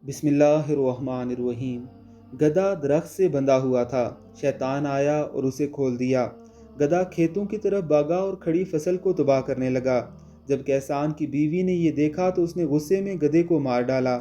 बिस्मिल्लाहिर्रहमानिर्रहीम। गधा दरख्त से बंधा हुआ था। शैतान आया और उसे खोल दिया। गधा खेतों की तरफ भागा और खड़ी फसल को तबाह करने लगा। जब कैसान की बीवी ने ये देखा तो उसने गुस्से में गधे को मार डाला।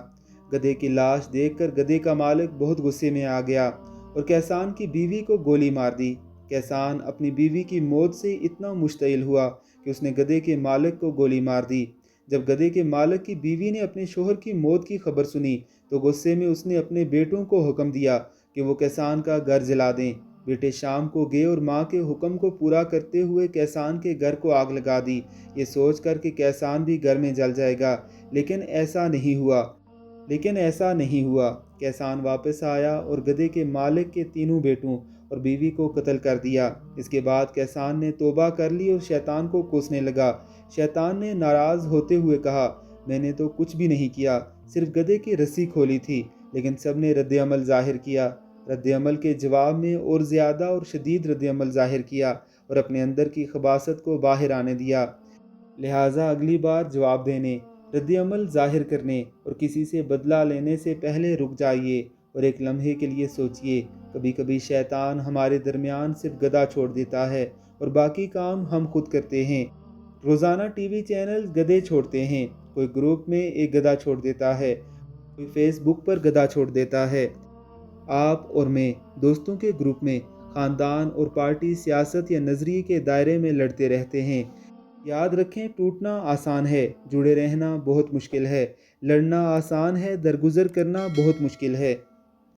गधे की लाश देखकर गधे का मालिक बहुत गुस्से में आ गया और कैसान की बीवी को गोली मार दी। कैसान अपनी बीवी की मौत से इतना मुश्तइल हुआ कि उसने गधे के मालिक को गोली मार दी। जब गधे के मालिक की बीवी ने अपने शोहर की मौत की खबर सुनी तो गुस्से में उसने अपने बेटों को हुक्म दिया कि वो कैसान का घर जला दें। बेटे शाम को गए और माँ के हुक्म को पूरा करते हुए कैसान के घर को आग लगा दी, ये सोच कर कि कैसान भी घर में जल जाएगा। लेकिन ऐसा नहीं हुआ। कैसान वापस आया और गधे के मालिक के तीनों बेटों और बीवी को कत्ल कर दिया। इसके बाद कैसान ने तौबा कर ली और शैतान को कोसने लगा। शैतान ने नाराज़ होते हुए कहा, मैंने तो कुछ भी नहीं किया, सिर्फ गधे की रस्सी खोली थी। लेकिन सब ने रद्द अमल ज़ाहिर किया। रद्द अमल के जवाब में और ज़्यादा और शदीद रद्द अमल ज़ाहिर किया और अपने अंदर की खबासत को बाहर आने दिया। लिहाजा अगली बार जवाब देने, रद्द अमल ज़ाहिर करने और किसी से बदला लेने से पहले रुक जाइए और एक लम्हे के लिए सोचिए। कभी कभी शैतान हमारे दरमियान सिर्फ गधा छोड़ देता है और बाकी काम हम खुद करते हैं। रोज़ाना टीवी चैनल गधे छोड़ते हैं। कोई ग्रुप में एक गधा छोड़ देता है, कोई फेसबुक पर गधा छोड़ देता है। आप और मैं दोस्तों के ग्रुप में, ख़ानदान और पार्टी, सियासत या नज़रिए के दायरे में लड़ते रहते हैं। याद रखें, टूटना आसान है, जुड़े रहना बहुत मुश्किल है। लड़ना आसान है, दरगुजर करना बहुत मुश्किल है।